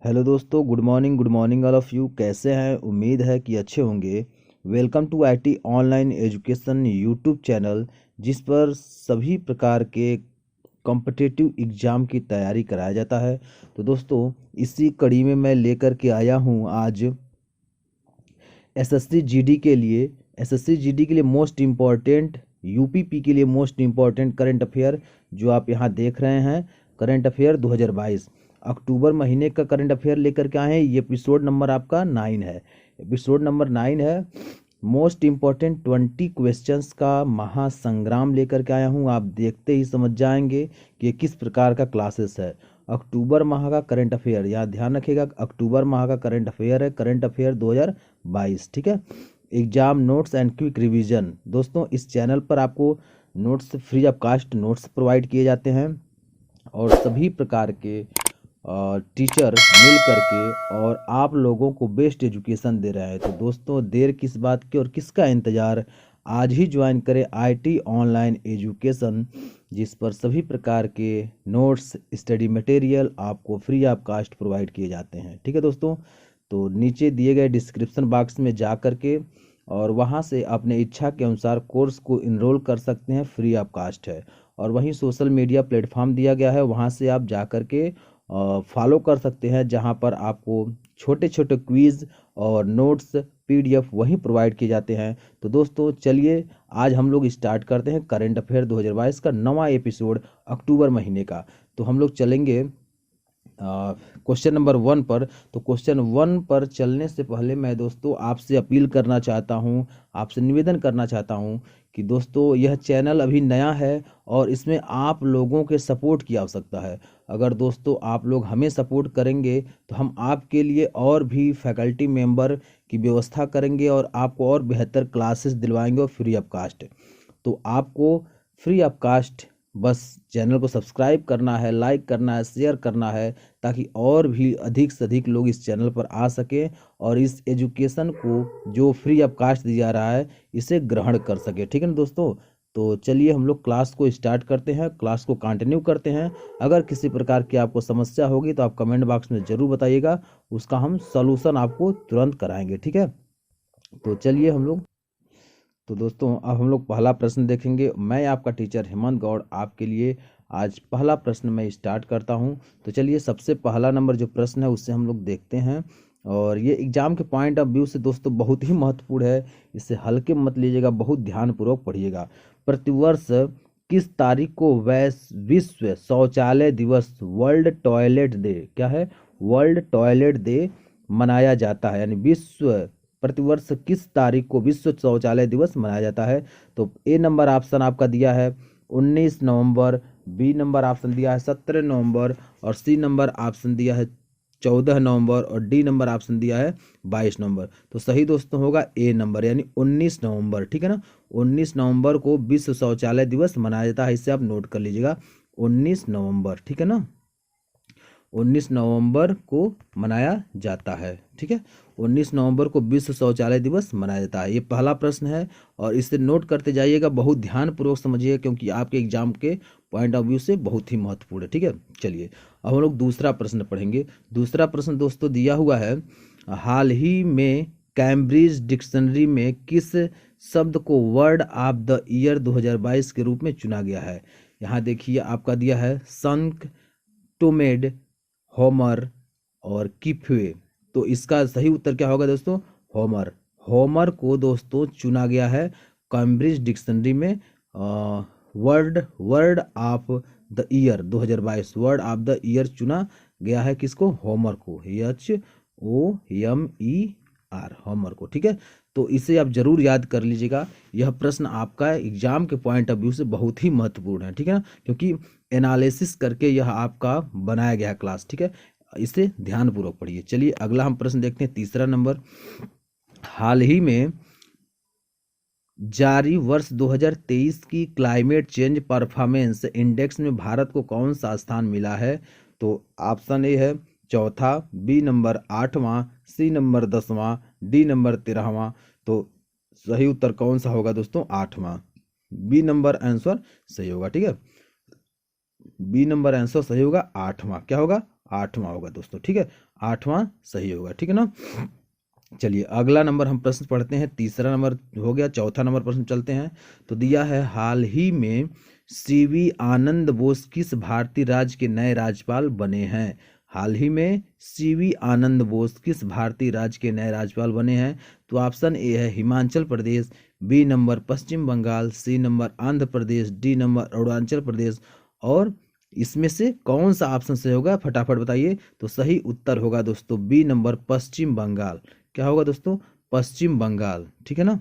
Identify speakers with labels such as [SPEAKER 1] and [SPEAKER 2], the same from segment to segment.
[SPEAKER 1] Hello दोस्तों, good morning all of you. कैसे हैं? उम्मीद है कि अच्छे होंगे। Welcome to IT online education YouTube channel, जिस पर सभी प्रकार के कॉम्पिटिटिव एग्ज़ाम की तैयारी कराया जाता है। तो दोस्तों, इसी कड़ी में मैं लेकर के आया हूँ आज एसएससी जीडी के लिए मोस्ट इम्पॉर्टेंट, यूपीपी के लिए मोस्ट इम्पॉर्टेंट करंट अफेयर जो आप यहाँ देख रहे हैं। करंट अफेयर 2022 अक्टूबर महीने का करंट अफेयर लेकर के आए हैं। ये एपिसोड नंबर आपका 9 है। एपिसोड नंबर 9 है। मोस्ट इम्पॉर्टेंट 20 क्वेश्चंस का महासंग्राम लेकर के आया हूँ। आप देखते ही समझ जाएंगे कि ये किस प्रकार का क्लासेस है। अक्टूबर माह का करंट अफेयर, यहाँ ध्यान रखिएगा, अक्टूबर माह का करंट अफेयर है, करंट अफेयर 2022। ठीक है। Exam notes and quick revision. दोस्तों, इस चैनल पर आपको notes, free of cost notes provide किए जाते हैं और सभी प्रकार के टीचर मिल करके और आप लोगों को बेस्ट एजुकेशन दे रहे हैं। तो दोस्तों, देर किस बात की और किसका इंतज़ार, आज ही ज्वाइन करें आईटी ऑनलाइन एजुकेशन, जिस पर सभी प्रकार के नोट्स, स्टडी मटेरियल आपको फ्री ऑफ कास्ट प्रोवाइड किए जाते हैं। ठीक है दोस्तों, तो नीचे दिए गए डिस्क्रिप्शन बॉक्स में जा कर के और वहाँ से अपने इच्छा के अनुसार कोर्स को इनरोल कर सकते हैं, फ्री ऑफ कास्ट है। और वहीं सोशल मीडिया प्लेटफॉर्म दिया गया है, वहाँ से आप जा कर के फॉलो कर सकते हैं, जहाँ पर आपको छोटे छोटे क्विज़ और नोट्स पीडीएफ वहीं प्रोवाइड किए जाते हैं। तो दोस्तों, चलिए आज हम लोग स्टार्ट करते हैं करंट अफेयर 2022 का 9वां एपिसोड अक्टूबर महीने का। तो हम लोग चलेंगे क्वेश्चन नंबर 1 पर। तो क्वेश्चन 1 पर चलने से पहले मैं दोस्तों आपसे अपील करना चाहता हूँ, आपसे निवेदन करना चाहता हूँ कि दोस्तों, यह चैनल अभी नया है और इसमें आप लोगों के सपोर्ट की आवश्यकता है। अगर दोस्तों आप लोग हमें सपोर्ट करेंगे तो हम आपके लिए और भी फैकल्टी मेंबर की व्यवस्था करेंगे और आपको और बेहतर क्लासेस दिलवाएंगे और फ्री ऑफ कास्ट। तो आपको फ्री ऑफ कास्ट बस चैनल को सब्सक्राइब करना है, लाइक करना है, शेयर करना है, ताकि और भी अधिक से अधिक लोग इस चैनल पर आ सकें और इस एजुकेशन को जो फ्री ऑफ कास्ट दिया जा रहा है इसे ग्रहण कर सके। ठीक है ना दोस्तों? तो चलिए हम लोग क्लास को स्टार्ट करते हैं, क्लास को कंटिन्यू करते हैं। अगर किसी प्रकार की आपको समस्या होगी तो आप कमेंट बॉक्स में ज़रूर बताइएगा, उसका हम सॉल्यूशन आपको तुरंत कराएंगे। ठीक है, तो चलिए हम लोग, तो दोस्तों अब हम लोग पहला प्रश्न देखेंगे। मैं आपका टीचर हेमंत गौड़ आपके लिए आज पहला प्रश्न मैं स्टार्ट करता हूं। तो चलिए, सबसे पहला नंबर जो प्रश्न है उससे हम लोग देखते हैं। और ये एग्जाम के पॉइंट ऑफ व्यू से दोस्तों बहुत ही महत्वपूर्ण है, इसे हल्के मत लीजिएगा, बहुत ध्यानपूर्वक पढ़िएगा। प्रतिवर्ष किस तारीख को विश्व शौचालय दिवस, वर्ल्ड टॉयलेट डे, क्या है, वर्ल्ड टॉयलेट डे मनाया जाता है? यानी विश्व, प्रतिवर्ष किस तारीख को विश्व शौचालय दिवस मनाया जाता है? तो ए नंबर ऑप्शन आपका दिया है 19 नवंबर, बी नंबर ऑप्शन दिया है 17 नवंबर और सी नंबर ऑप्शन दिया है 14 नवंबर और डी नंबर ऑप्शन दिया है 22 नवंबर। तो सही दोस्तों होगा ए नंबर, यानी 19 नवंबर। ठीक है ना, 19 नवंबर को विश्व शौचालय दिवस मनाया जाता है। इसे आप नोट कर लीजिएगा, 19 नवंबर। ठीक है ना, 19 नवंबर को मनाया जाता है। ठीक है, 19 नवंबर को विश्व शौचालय दिवस मनाया जाता है। ये पहला प्रश्न है और इसे नोट करते जाइएगा, बहुत ध्यानपूर्वक समझिएगा, क्योंकि आपके एग्जाम के पॉइंट ऑफ व्यू से बहुत ही महत्वपूर्ण है। ठीक है, चलिए अब हम लोग दूसरा प्रश्न पढ़ेंगे। दूसरा प्रश्न दोस्तों दिया हुआ है, हाल ही में कैम्ब्रिज डिक्शनरी में किस शब्द को वर्ड ऑफ द ईयर 2022 के रूप में चुना गया है? यहाँ देखिए आपका दिया है संक, टोमेड, होमर और किफवे। तो इसका सही उत्तर क्या होगा दोस्तों? होमर। होमर को दोस्तों चुना गया है कैम्ब्रिज डिक्शनरी में word word of the year 2022, word of the year चुना गया है किसको? होमर को, HOMER, होमर को। ठीक है, तो इसे आप जरूर याद कर लीजिएगा। यह प्रश्न आपका एग्जाम के पॉइंट ऑफ व्यू से बहुत ही महत्वपूर्ण है। ठीक है ना, क्योंकि एनालिसिस करके यह आपका बनाया गया क्लास। ठीक है, इसे ध्यानपूर्वक पढ़िए। चलिए अगला हम प्रश्न देखते हैं, तीसरा नंबर। हाल ही में जारी वर्ष 2023 की क्लाइमेट चेंज परफॉर्मेंस इंडेक्स में भारत को कौन सा स्थान मिला है? तो ऑप्शन ए है चौथा, बी नंबर 8वां, सी नंबर 10वां, डी नंबर 13वां। तो सही उत्तर कौन सा होगा दोस्तों? 8वां, बी नंबर आंसर सही होगा। ठीक है, बी नंबर आंसर सही होगा, 8वां क्या होगा? 8वां होगा दोस्तों, ठीक है, 8वां सही होगा, ठीक है ना। चलिए अगला नंबर हम प्रश्न पढ़ते हैं, तीसरा नंबर हो गया, चौथा नंबर प्रश्न चलते हैं। तो दिया है हाल ही में सीवी आनंद बोस किस भारतीय राज्य के नए राज्यपाल बने हैं। हाल ही में सीवी आनंद बोस किस भारतीय राज्य के नए राज्यपाल बने हैं। तो ऑप्शन ए है हिमाचल प्रदेश, बी नंबर पश्चिम बंगाल, सी number Andhra Pradesh, D number Arunachal Pradesh. और इसमें से कौन सा ऑप्शन सही होगा फटाफट बताइए। तो सही उत्तर होगा दोस्तों बी नंबर पश्चिम बंगाल। क्या होगा दोस्तों, पश्चिम बंगाल, ठीक है ना।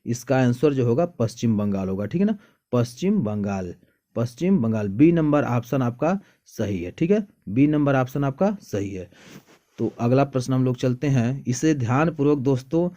[SPEAKER 1] इसका आंसर जो होगा पश्चिम बंगाल होगा, ठीक है ना, पश्चिम बंगाल, पश्चिम बंगाल, बी नंबर ऑप्शन आपका सही है, ठीक है, बी नंबर ऑप्शन आपका सही है। तो अगला प्रश्न हम लोग चलते हैं, इसे ध्यानपूर्वक दोस्तों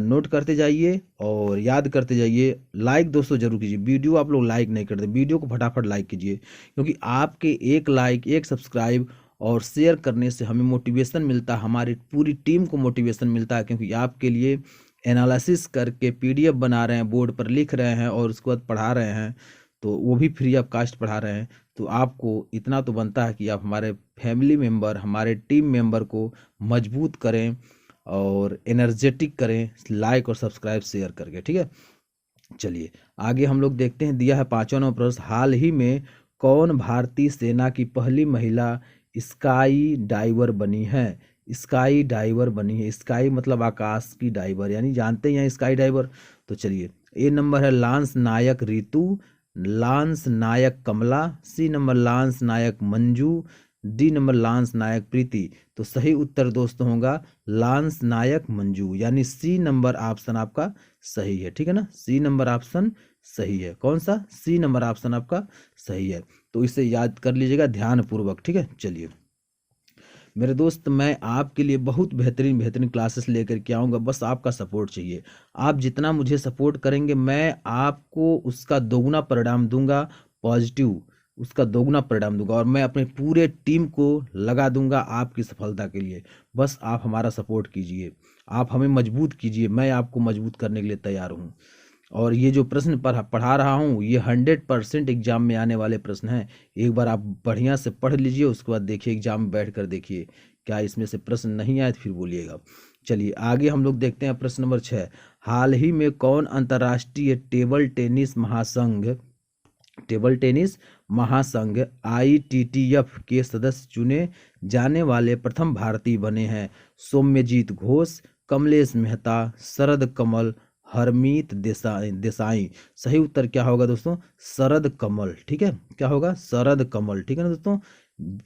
[SPEAKER 1] नोट करते जाइए और याद करते जाइए। लाइक दोस्तों जरूर कीजिए, वीडियो आप लोग लाइक नहीं करते, वीडियो को फटाफट लाइक कीजिए, क्योंकि आपके एक लाइक, एक सब्सक्राइब और शेयर करने से हमें मोटिवेशन मिलता है, हमारी पूरी टीम को मोटिवेशन मिलता है, क्योंकि आपके लिए एनालिसिस करके PDF बना रहे हैं, बोर्ड पर लिख रहे हैं और उसके बाद पढ़ा रहे हैं, तो वो भी फ्री ऑफ कास्ट पढ़ा रहे हैं। तो आपको इतना तो बनता है कि आप हमारे फैमिली मेम्बर, हमारे टीम मेम्बर को मजबूत करें और एनर्जेटिक करें, लाइक और सब्सक्राइब शेयर करके, ठीक है। चलिए आगे हम लोग देखते हैं, दिया है 5वां नंबर प्रश्न, हाल ही में कौन भारतीय सेना की पहली महिला स्काई डाइवर बनी है। स्काई डाइवर बनी है, स्काई मतलब आकाश की डाइवर, यानी जानते हैं स्काई डाइवर। तो चलिए ए नंबर है lance naik Ritu, lance naik Kamla, C number lance naik Manju, D number lance naik Preeti. तो सही उत्तर दोस्तों होगा लांस नायक मंजू, यानी सी नंबर ऑप्शन आपका सही है, ठीक है ना, सी नंबर ऑप्शन सही है। कौन सा, सी नंबर ऑप्शन आपका सही है। तो इसे याद कर लीजिएगा ध्यानपूर्वक, ठीक है। चलिए मेरे दोस्त, मैं आपके लिए बहुत बेहतरीन बेहतरीन क्लासेस लेकर के आऊँगा, बस आपका सपोर्ट चाहिए। आप जितना मुझे सपोर्ट करेंगे मैं आपको उसका दोगुना परिणाम दूंगा, पॉजिटिव उसका दोगुना परिणाम दूंगा, और मैं अपने पूरे टीम को लगा दूंगा आपकी सफलता के लिए। बस आप हमारा सपोर्ट कीजिए, आप हमें मजबूत कीजिए, मैं आपको मजबूत करने के लिए तैयार हूँ। और ये जो प्रश्न पढ़ा रहा हूँ ये 100% एग्जाम में आने वाले प्रश्न हैं। एक बार आप बढ़िया से पढ़ लीजिए, उसके बाद देखिए एग्जाम में बैठ कर देखिए क्या इसमें से प्रश्न नहीं आए तो फिर बोलिएगा। चलिए आगे हम लोग देखते हैं प्रश्न नंबर 6, हाल ही में कौन अंतर्राष्ट्रीय टेबल टेनिस महासंघ ITTF के सदस्य चुने जाने वाले प्रथम भारतीय बने हैं। सौम्यजीत घोष, कमलेश मेहता, शरद कमल, हरमीत देसाई। सही उत्तर क्या होगा दोस्तों, शरद कमल, ठीक है, क्या होगा, शरद कमल, ठीक है ना दोस्तों,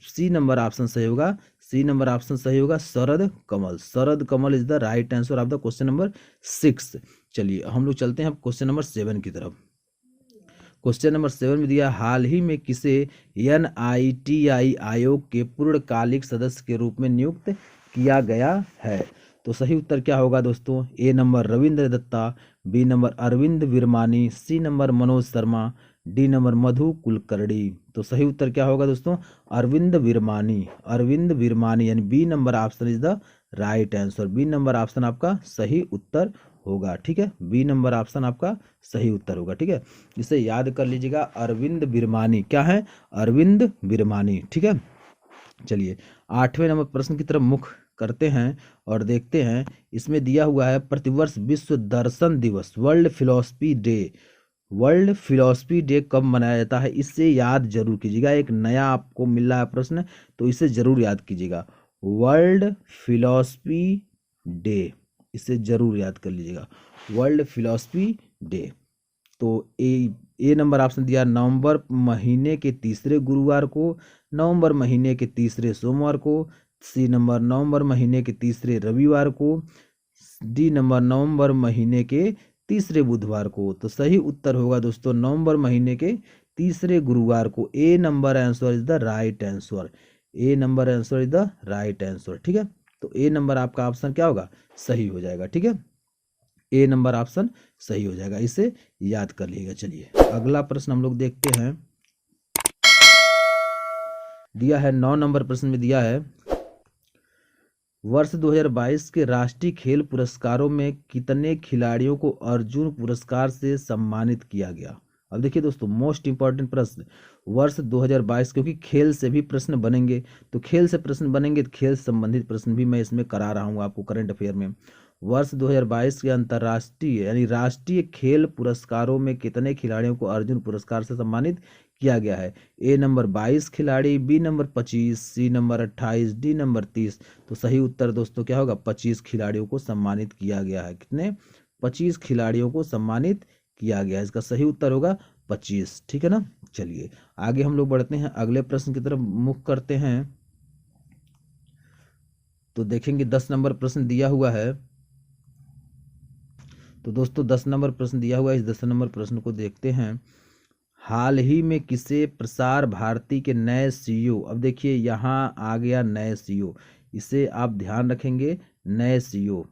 [SPEAKER 1] सी नंबर ऑप्शन सही होगा, सी नंबर ऑप्शन सही होगा, Sharad Kamal, Sharad Kamal is the right answer of the question number 6। चलिए हम लोग चलते हैं क्वेश्चन नंबर 7 की तरफ। क्वेश्चन नंबर 7 में दिया, हाल ही में किसे NITI आयोग के पूर्णकालिक सदस्य के रूप में नियुक्त किया गया है। तो सही उत्तर क्या होगा दोस्तों, A number Ravindra Datta, B number Arvind Virmani, C number Manoj Sharma, D number Madhu Kulkarni. तो सही उत्तर क्या होगा दोस्तों, अरविंद विरमानी, अरविंद विरमानी, यानी B number option is the right answer, B number option आपका सही उत्तर होगा, ठीक है, बी नंबर ऑप्शन आपका सही उत्तर होगा, ठीक है। इसे याद कर लीजिएगा, अरविंद विरमानी, क्या है, अरविंद विरमानी, ठीक है। चलिए 8वें नंबर प्रश्न की तरफ मुख करते हैं और देखते हैं, इसमें दिया हुआ है प्रतिवर्ष विश्व दर्शन दिवस world philosophy day, world philosophy day कब मनाया जाता है। इससे याद जरूर कीजिएगा, एक नया आपको मिल रहा है प्रश्न, तो इसे जरूर याद कीजिएगा, वर्ल्ड फिलोसफी डे, इसे जरूर याद कर लीजिएगा, वर्ल्ड फिलोसफी डे। तो ए नंबर ऑप्शन दिया नवंबर महीने के तीसरे गुरुवार को, नवंबर महीने के तीसरे सोमवार को, सी नंबर नवंबर महीने के तीसरे रविवार को, डी नंबर नवंबर महीने के तीसरे बुधवार को। तो सही उत्तर होगा दोस्तों नवंबर महीने के तीसरे गुरुवार को, A number answer is the right answer, A number answer is the right answer, ठीक है। तो ए नंबर आपका ऑप्शन क्या होगा, सही हो जाएगा, ठीक है, ए नंबर ऑप्शन सही हो जाएगा, इसे याद कर लीजिएगा। चलिए अगला प्रश्न हम लोग देखते हैं, दिया है 9 नंबर प्रश्न में दिया है, वर्ष 2022 के राष्ट्रीय खेल पुरस्कारों में कितने खिलाड़ियों को अर्जुन पुरस्कार से सम्मानित किया गया। अब देखिए दोस्तों, मोस्ट इंपॉर्टेंट प्रश्न वर्ष 2022, क्योंकि खेल से भी प्रश्न बनेंगे, तो खेल से प्रश्न बनेंगे तो खेल से संबंधित प्रश्न भी मैं इसमें करा रहा हूँ आपको करंट अफेयर में। वर्ष 2022 के अंतर्राष्ट्रीय यानी राष्ट्रीय खेल पुरस्कारों में कितने खिलाड़ियों को अर्जुन पुरस्कार से सम्मानित किया गया है? ए नंबर 22 खिलाड़ी, B number 25, C number 28, D number 30। तो सही उत्तर दोस्तों क्या होगा? 25 खिलाड़ियों को सम्मानित किया गया है। कितने? 25 खिलाड़ियों को सम्मानित किया गया है। इसका सही उत्तर होगा 25। ठीक है ना। चलिए आगे हम लोग बढ़ते हैं, अगले प्रश्न की तरफ मुख करते हैं। तो देखेंगे 10 नंबर प्रश्न दिया हुआ है। तो दोस्तों 10 नंबर प्रश्न दिया हुआ है, इस 10 नंबर प्रश्न को देखते हैं। हाल ही में किसे प्रसार भारती के नए सीईओ, अब देखिए यहाँ आ गया नए सीईओ, इसे आप ध्यान रखेंगे, नए सीईओ।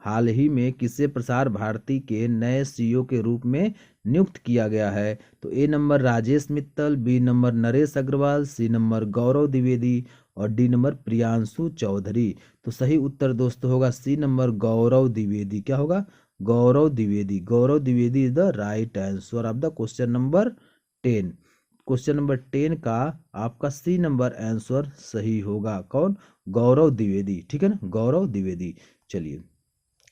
[SPEAKER 1] हाल ही में किसे प्रसार भारती के नए सीईओ के रूप में नियुक्त किया गया है? तो A number Rajesh Mittal, B number Naresh Agarwal, C number Gaurav Dwivedi और डी नंबर प्रियांशु चौधरी। तो सही उत्तर दोस्तों होगा सी नंबर गौरव द्विवेदी। क्या होगा? Gaurav Dwivedi. Gaurav Dwivedi is the right answer of the question number 10। Question number 10 का आपका सी नंबर आंसर सही होगा। कौन? गौरव द्विवेदी। ठीक है ना, गौरव द्विवेदी। चलिए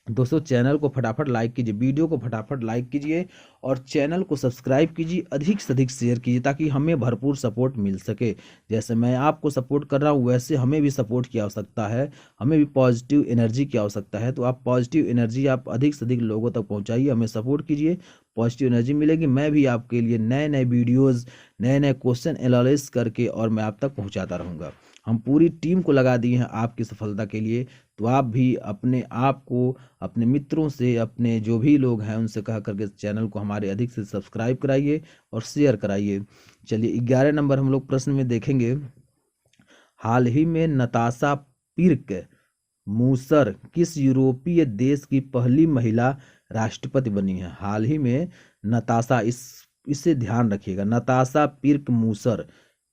[SPEAKER 1] दोस्तों, चैनल को फटाफट लाइक कीजिए, वीडियो को फटाफट लाइक कीजिए और चैनल को सब्सक्राइब कीजिए, अधिक से अधिक शेयर कीजिए ताकि हमें भरपूर सपोर्ट मिल सके। जैसे मैं आपको सपोर्ट कर रहा हूँ वैसे हमें भी सपोर्ट की आवश्यकता है, हमें भी पॉजिटिव एनर्जी की आवश्यकता है। तो आप पॉजिटिव एनर्जी आप अधिक से अधिक लोगों तक पहुँचाइए, हमें सपोर्ट कीजिए, पॉजिटिव एनर्जी मिलेगी। मैं भी आपके लिए नए नए वीडियोज़, नए नए क्वेश्चन एनालिसिस करके और मैं आप तक पहुँचाता रहूँगा। हम पूरी टीम को लगा दिए हैं आपकी सफलता के लिए। तो आप भी अपने आप को, अपने मित्रों से, अपने जो भी लोग हैं उनसे कह करके चैनल को हमारे अधिक से सब्सक्राइब कराइए और शेयर कराइए। चलिए 11 नंबर हम लोग प्रश्न में देखेंगे। हाल ही में नताशा पिर्क मूसर किस यूरोपीय देश की पहली महिला राष्ट्रपति बनी है? हाल ही में नताशा, इसे ध्यान रखिएगा, नताशा पिर्क मूसर,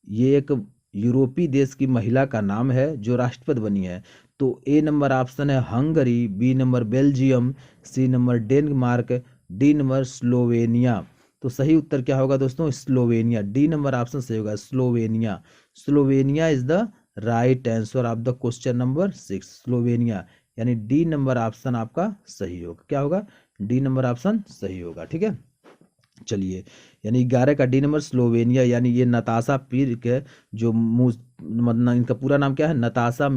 [SPEAKER 1] ये एक यूरोपीय देश की महिला का नाम है जो राष्ट्रपति बनी है। तो ए नंबर ऑप्शन है Hungary, B number Belgium, C number Denmark, D number Slovenia. तो सही उत्तर क्या होगा दोस्तों? स्लोवेनिया। डी नंबर ऑप्शन सही होगा, Slovenia. Slovenia is the right answer of the question number 6, Slovenia. यानी डी नंबर ऑप्शन आपका सही होगा। क्या होगा? डी नंबर ऑप्शन सही होगा। ठीक है। चलिए, यानी 11 का डी नंबर स्लोवेनिया, यानी ये नताशा पिर्क जो मतलब इनका पूरा नाम क्या है? नताशा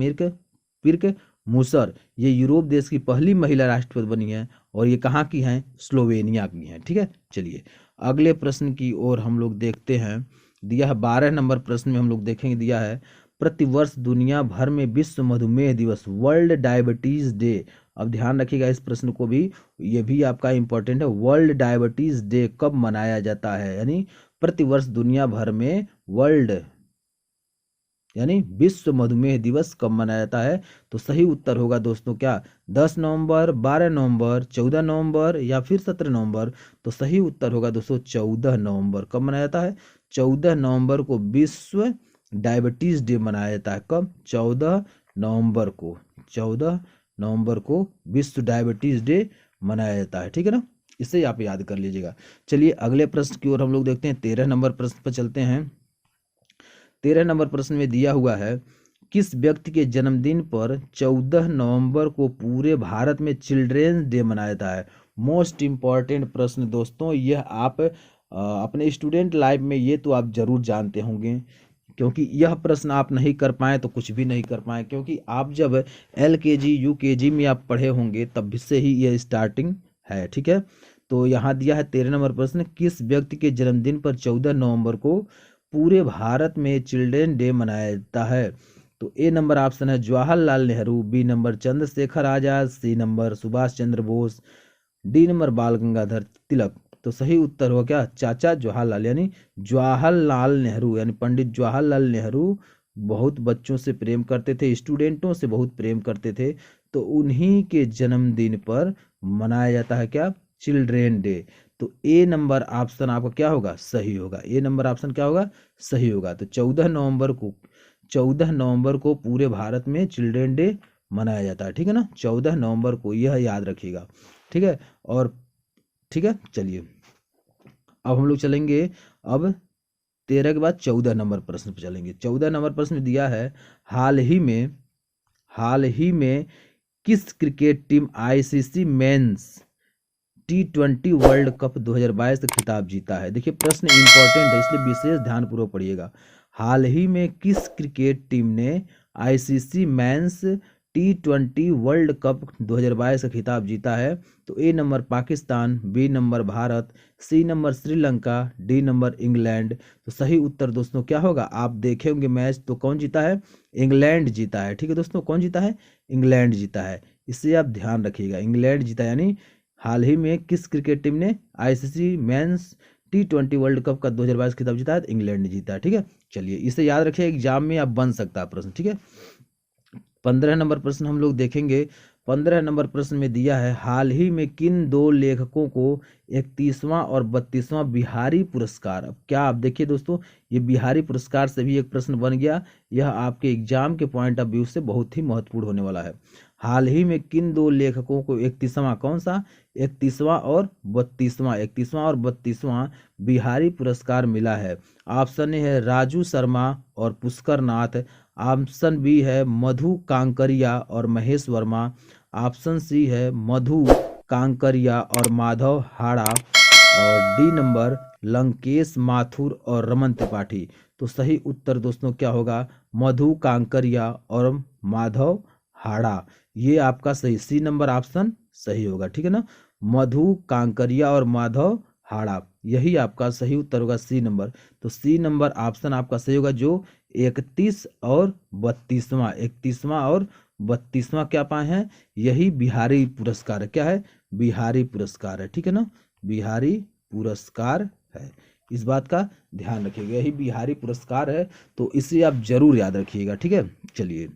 [SPEAKER 1] पिर्क मूसर, ये यूरोप देश की पहली महिला राष्ट्रपति बनी है और ये कहाँ की हैं? स्लोवेनिया की हैं। ठीक है। चलिए अगले प्रश्न की ओर हम लोग देखते हैं। दिया है 12 नंबर प्रश्न में हम लोग देखेंगे, दिया है प्रतिवर्ष दुनिया भर में विश्व मधुमेह दिवस, वर्ल्ड डायबिटीज डे। अब ध्यान रखिएगा इस प्रश्न को भी, ये भी आपका इंपॉर्टेंट है। वर्ल्ड डायबिटीज डे कब मनाया जाता है? यानी प्रतिवर्ष दुनिया भर में वर्ल्ड यानी विश्व मधुमेह दिवस कब मनाया जाता है? तो सही उत्तर होगा दोस्तों क्या? 10 नवंबर, 12 नवंबर, 14 नवंबर या फिर 17 नवंबर। तो सही उत्तर होगा दोस्तों 14 नवंबर। कब मनाया जाता है? 14 नवंबर को विश्व डायबिटीज डे मनाया जाता है। कब? 14 नवंबर को। 14 नवंबर को विश्व डायबिटीज डे मनाया जाता है। ठीक है ना, इसे आप याद कर लीजिएगा। चलिए अगले प्रश्न की ओर हम लोग देखते हैं। 13 नंबर प्रश्न पर चलते हैं। 13 नंबर प्रश्न में दिया हुआ है, किस व्यक्ति के जन्मदिन पर 14 नवंबर को पूरे भारत में चिल्ड्रेंस डे मनाया जाता है? मोस्ट इम्पॉर्टेंट प्रश्न दोस्तों, यह आप अपने स्टूडेंट लाइफ में ये तो आप जरूर जानते होंगे, क्योंकि यह प्रश्न आप नहीं कर पाए तो कुछ भी नहीं कर पाए, क्योंकि आप जब LKG UKG में आप पढ़े होंगे तब से ही यह स्टार्टिंग है। ठीक है। तो यहाँ दिया है 13 नंबर प्रश्न, किस व्यक्ति के जन्मदिन पर 14 नवंबर को पूरे भारत में चिल्ड्रेन डे मनाया जाता है? तो ए नंबर ऑप्शन है जवाहरलाल नेहरू, बी नंबर चंद्रशेखर आजाद, सी number Subhash Chandra Bose, D number बाल गंगाधर तिलक। तो सही उत्तर हो क्या? चाचा जवाहरलाल, यानी जवाहरलाल नेहरू, यानी पंडित जवाहरलाल नेहरू बहुत बच्चों से प्रेम करते थे, स्टूडेंटों से बहुत प्रेम करते थे, तो उन्हीं के जन्मदिन पर मनाया जाता है क्या? Children day. तो ए नंबर ऑप्शन आपका क्या होगा? सही होगा। ए नंबर ऑप्शन क्या होगा? सही होगा। तो 14 नवंबर को पूरे भारत में चिल्ड्रेन डे मनाया जाता है। ठीक है ना, 14 नवंबर को, यह याद रखिएगा। ठीक है। और ठीक है, चलिए अब हम लोग चलेंगे अब 13 के बाद 14 नंबर प्रश्न पर चलेंगे। 14 नंबर प्रश्न में दिया है, हाल ही में किस cricket team ICC men's T20 world cup 2022 का खिताब जीता है। देखिए प्रश्न इंपॉर्टेंट है, इसलिए विशेष ध्यानपूर्वक पढ़िएगा। हाल ही में किस क्रिकेट टीम ने ICC men's T20 world cup 2022 का खिताब जीता है? तो A number Pakistan, B number Bharat, C number Sri Lanka, D number England. तो सही उत्तर दोस्तों क्या होगा? आप देखे होंगे मैच, तो कौन जीता है? इंग्लैंड जीता है। ठीक है दोस्तों, कौन जीता है? इंग्लैंड जीता है। इससे आप ध्यान रखिएगा, इंग्लैंड जीता, यानी हाल ही में किस क्रिकेट टीम ने ICC men's T20 world cup का 2022 खिताब जीता है? इंग्लैंड ने जीता है। ठीक है, चलिए इसे याद रखिए, एग्जाम में आप बन सकता है प्रश्न। ठीक है, 15 नंबर प्रश्न हम लोग देखेंगे। 15 नंबर प्रश्न में दिया है, हाल ही में किन दो लेखकों को 31वां और 32वां बिहारी पुरस्कार। अब क्या आप देखिए दोस्तों, ये बिहारी पुरस्कार से भी एक प्रश्न बन गया, यह आपके एग्जाम के पॉइंट ऑफ व्यू से बहुत ही महत्वपूर्ण होने वाला है। हाल ही में किन दो लेखकों को 31वां, कौन सा? 31वां और 32वां बिहारी पुरस्कार मिला है? ऑप्शन ए है राजू शर्मा और पुष्कर नाथ, ऑप्शन बी है मधु कांकरिया और महेश वर्मा, ऑप्शन सी है मधु कांकरिया और माधव हाड़ा, और डी नंबर लंकेश माथुर और रमन त्रिपाठी। तो सही उत्तर दोस्तों क्या होगा? मधु कांकरिया और माधव हाड़ा, ये आपका सही, सी नंबर ऑप्शन सही होगा। ठीक है ना, मधु कांकरिया और माधव हाड़ा, यही आपका सही उत्तर होगा, सी नंबर। तो सी नंबर ऑप्शन आपका सही होगा, जो 31 और 32वां क्या पाए हैं? यही बिहारी पुरस्कार है। क्या है? बिहारी पुरस्कार है। ठीक है ना, बिहारी पुरस्कार है, इस बात का ध्यान रखिएगा, यही बिहारी पुरस्कार है, तो इसे आप जरूर याद रखिएगा। ठीक है, चलिए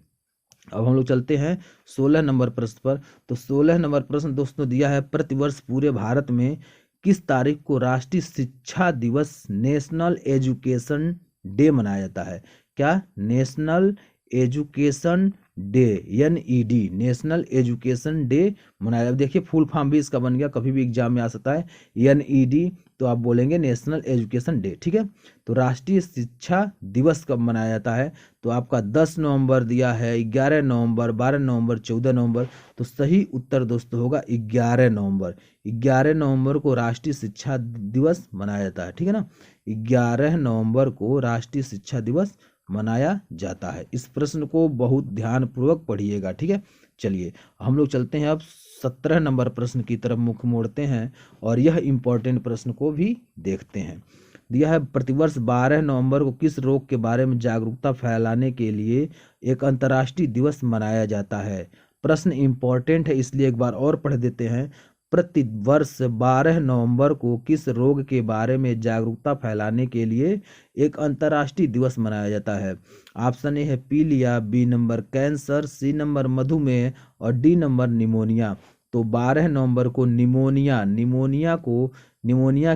[SPEAKER 1] अब हम लोग चलते हैं 16 नंबर प्रश्न पर। तो 16 नंबर प्रश्न दोस्तों दिया है, प्रतिवर्ष पूरे भारत में किस तारीख को राष्ट्रीय शिक्षा दिवस, नेशनल एजुकेशन डे मनाया जाता है? क्या? National education day, NED, national education day मनाया। अब देखिए फुल फॉर्म भी इसका बन गया, कभी भी एग्जाम में आ सकता है, NED, तो आप बोलेंगे नेशनल एजुकेशन डे। ठीक है, तो राष्ट्रीय शिक्षा दिवस कब मनाया जाता है? तो आपका 10 नवंबर दिया है, 11 नवंबर, 12 नवंबर, 14 नवंबर। तो सही उत्तर दोस्तों होगा 11 नवंबर। 11 नवंबर को राष्ट्रीय शिक्षा दिवस मनाया जाता है। ठीक है ना, 11 नवंबर को राष्ट्रीय शिक्षा दिवस मनाया जाता है। इस प्रश्न को बहुत ध्यानपूर्वक पढ़िएगा। ठीक है, चलिए हम लोग चलते हैं अब 17 नंबर प्रश्न की तरफ मुख मोड़ते हैं, और यह इंपॉर्टेंट प्रश्न को भी देखते हैं। दिया है, प्रतिवर्ष 12 नवंबर को किस रोग के बारे में जागरूकता फैलाने के लिए एक अंतर्राष्ट्रीय दिवस मनाया जाता है? प्रश्न इंपॉर्टेंट है, इसलिए एक बार और पढ़ देते हैं। प्रतिवर्ष 12 नवंबर को किस रोग के बारे में जागरूकता फैलाने के लिए एक अंतर्राष्ट्रीय दिवस मनाया जाता है? ऑप्शन ए है पीलिया, B number cancer, C number मधुमेह और डी नंबर निमोनिया। तो 12 नवंबर को निमोनिया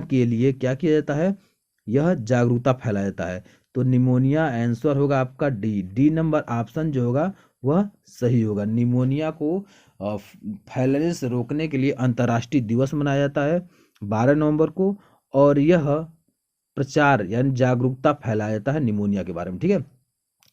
[SPEAKER 1] के लिए क्या किया जाता है? यह जागरूकता फैलाया जाता है। तो निमोनिया आंसर होगा आपका डी नंबर ऑप्शन जो होगा वह सही होगा। निमोनिया को फैलने से रोकने के लिए अंतर्राष्ट्रीय दिवस मनाया जाता है 12 नवंबर को, और यह प्रचार यानी जागरूकता फैलाया जाता है निमोनिया के बारे में। ठीक है,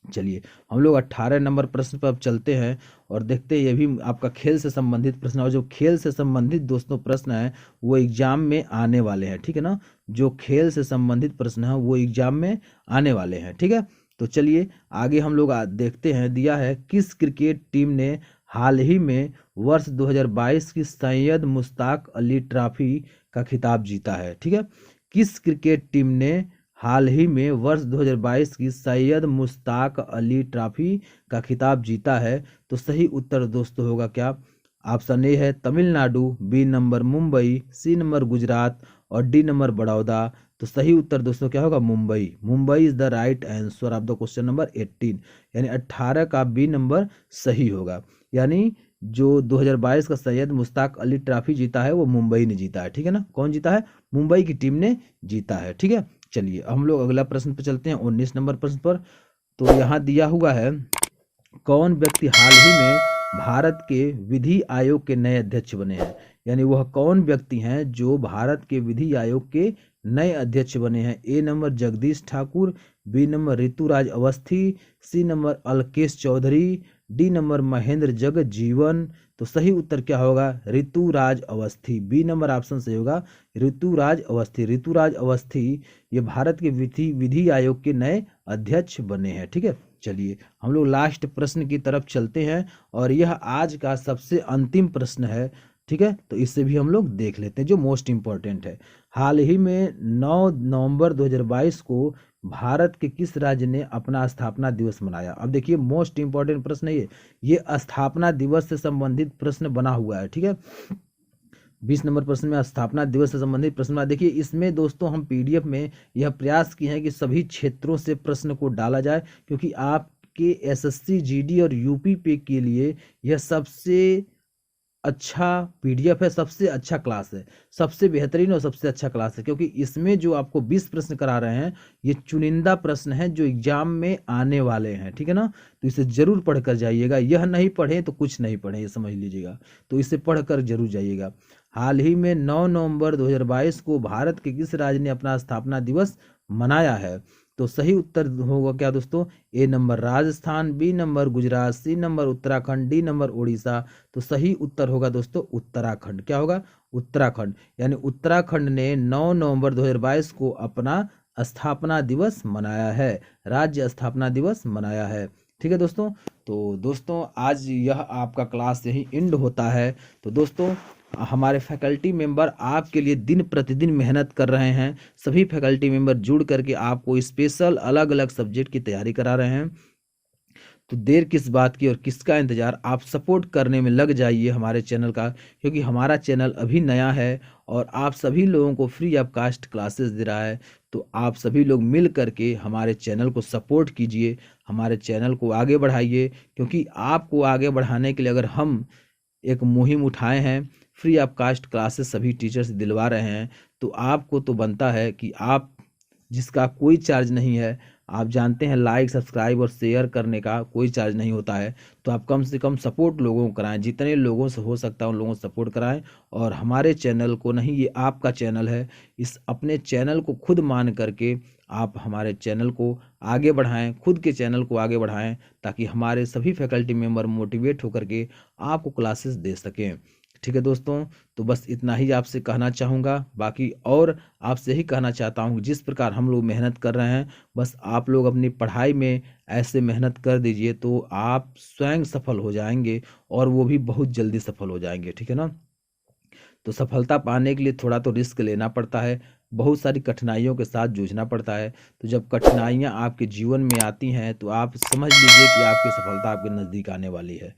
[SPEAKER 1] चलिए हम लोग 18 नंबर प्रश्न पर अब चलते हैं और देखते हैं, ये भी आपका खेल से संबंधित प्रश्न, और जो खेल से संबंधित दोस्तों प्रश्न है वो एग्जाम में आने वाले हैं। ठीक है ना, जो खेल से संबंधित प्रश्न है वो एग्जाम में आने वाले हैं। ठीक है, तो चलिए आगे हम लोग देखते हैं। दिया है, किस क्रिकेट टीम ने हाल ही में वर्ष 2022 की सैयद मुश्ताक अली ट्रॉफी का खिताब जीता है? ठीक है, किस क्रिकेट टीम ने हाल ही में वर्ष 2022 की सैयद मुश्ताक अली ट्रॉफी का खिताब जीता है? तो सही उत्तर दोस्तों होगा क्या? ऑप्शन ए है Tamil Nadu, B number Mumbai, C number Gujarat और डी नंबर बड़ौदा। तो सही उत्तर दोस्तों क्या होगा? Mumbai is the right answer of the question number 18, यानी 18 का बी नंबर सही होगा। यानी जो 2022 का सैयद मुश्ताक अली ट्रॉफी जीता है वो मुंबई ने जीता है। ठीक है ना, कौन जीता है? मुंबई की टीम ने जीता है। ठीक है, चलिए हम लोग अगला प्रश्न पर चलते हैं, 19 नंबर प्रश्न पर। तो यहाँ दिया हुआ है, कौन व्यक्ति हाल ही में भारत के विधि आयोग के नए अध्यक्ष बने हैं? यानी वह कौन व्यक्ति हैं जो भारत के विधि आयोग के नए अध्यक्ष बने हैं? A number Jagdish Thakur, B number Rituraj Awasthi, C number Alkesh Chaudhary, D number Mahendra Jagjivan. तो सही उत्तर क्या होगा? Rituraj Awasthi. B number option सही होगा, ऋतुराज अवस्थी। ऋतुराज अवस्थी ये भारत के विधि आयोग के नए अध्यक्ष बने हैं। ठीक है, चलिए हम लोग लास्ट प्रश्न की तरफ चलते हैं और यह आज का सबसे अंतिम प्रश्न है। ठीक है, तो इससे भी हम लोग देख लेते हैं जो मोस्ट इम्पोर्टेंट है। हाल ही में 9 नवंबर 2022 को भारत के किस राज्य ने अपना स्थापना दिवस मनाया? अब देखिए मोस्ट इम्पोर्टेंट प्रश्न है ये स्थापना दिवस से संबंधित प्रश्न बना हुआ है। ठीक है, 20 नंबर प्रश्न में स्थापना दिवस से संबंधित प्रश्न। देखिए इसमें दोस्तों हम पीडीएफ में यह प्रयास किए हैं कि सभी क्षेत्रों से प्रश्न को डाला जाए, क्योंकि आपके एसएससी जीडी और यूपी पे के लिए यह सबसे अच्छा पीडीएफ है, सबसे अच्छा क्लास है, सबसे बेहतरीन और सबसे अच्छा क्लास है, क्योंकि इसमें जो आपको 20 प्रश्न करा रहे हैं ये चुनिंदा प्रश्न हैं जो एग्जाम में आने वाले हैं। ठीक है ना, तो इसे जरूर पढ़कर जाइएगा। यह नहीं पढ़े तो कुछ नहीं पढ़े, ये समझ लीजिएगा, तो इसे पढ़कर जरूर जाइएगा। हाल ही में 9 नवंबर 2022 को भारत के किस राज्य ने अपना स्थापना दिवस मनाया है? तो सही उत्तर होगा क्या दोस्तों? A number Rajasthan, B number Gujarat, C number Uttarakhand, D number Orissa. तो सही उत्तर होगा दोस्तों उत्तराखंड। क्या होगा? उत्तराखंड। यानी उत्तराखंड ने 9 नवंबर 2022 को अपना स्थापना दिवस मनाया है, राज्य स्थापना दिवस मनाया है। ठीक है दोस्तों, तो दोस्तों आज यह आपका क्लास यही एंड होता है। तो दोस्तों हमारे फैकल्टी मेंबर आपके लिए दिन प्रतिदिन मेहनत कर रहे हैं। सभी फैकल्टी मेंबर जुड़ करके आपको स्पेशल अलग अलग सब्जेक्ट की तैयारी करा रहे हैं। तो देर किस बात की और किसका इंतज़ार, आप सपोर्ट करने में लग जाइए हमारे चैनल का, क्योंकि हमारा चैनल अभी नया है और आप सभी लोगों को फ्री ऑफ कास्ट क्लासेस दे रहा है। तो आप सभी लोग मिल करके हमारे चैनल को सपोर्ट कीजिए, हमारे चैनल को आगे बढ़ाइए, क्योंकि आपको आगे बढ़ाने के लिए अगर हम एक मुहिम उठाए हैं, फ्री ऑफ कास्ट क्लासेस सभी टीचर्स दिलवा रहे हैं, तो आपको तो बनता है कि आप, जिसका कोई चार्ज नहीं है, आप जानते हैं लाइक सब्सक्राइब और शेयर करने का कोई चार्ज नहीं होता है, तो आप कम से कम सपोर्ट लोगों को कराएं, जितने लोगों से हो सकता है उन लोगों को सपोर्ट कराएं। और हमारे चैनल को नहीं, ये आपका चैनल है, इस अपने चैनल को खुद मान करके आप हमारे चैनल को आगे बढ़ाएं, खुद के चैनल को आगे बढ़ाएं, ताकि हमारे सभी फैकल्टी मेंबर मोटिवेट होकर के आपको क्लासेस दे सकें। ठीक है दोस्तों, तो बस इतना ही आपसे कहना चाहूँगा। बाकी और आपसे ही कहना चाहता हूँ, जिस प्रकार हम लोग मेहनत कर रहे हैं, बस आप लोग अपनी पढ़ाई में ऐसे मेहनत कर दीजिए तो आप स्वयं सफल हो जाएंगे, और वो भी बहुत जल्दी सफल हो जाएंगे। ठीक है ना, तो सफलता पाने के लिए थोड़ा तो रिस्क लेना पड़ता है, बहुत सारी कठिनाइयों के साथ जूझना पड़ता है। तो जब कठिनाइयाँ आपके जीवन में आती हैं तो आप समझ लीजिए कि आपकी सफलता आपके नज़दीक आने वाली है।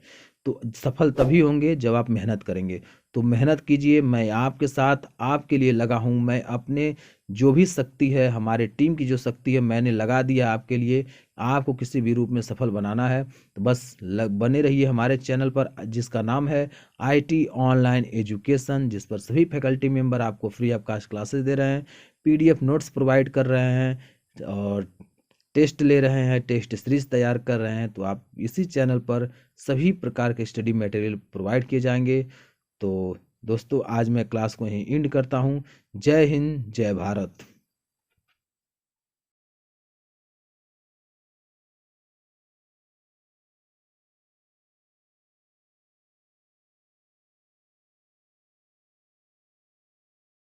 [SPEAKER 1] तो सफल तभी होंगे जब आप मेहनत करेंगे। तो मेहनत कीजिए, मैं आपके साथ आपके लिए लगा हूँ। मैं अपने जो भी शक्ति है, हमारे टीम की जो शक्ति है, मैंने लगा दिया आपके लिए। आपको किसी भी रूप में सफल बनाना है तो बस बने रहिए हमारे चैनल पर, जिसका नाम है IT ऑनलाइन एजुकेशन, जिस पर सभी फैकल्टी मेंबर आपको फ्री ऑफ कास्ट क्लासेस दे रहे हैं, PDF नोट्स प्रोवाइड कर रहे हैं और टेस्ट ले रहे हैं, टेस्ट सीरीज तैयार कर रहे हैं। तो आप इसी चैनल पर सभी प्रकार के स्टडी मटेरियल प्रोवाइड किए जाएंगे। तो दोस्तों आज मैं क्लास को यहीं एंड करता हूँ। जय हिंद, जय भारत।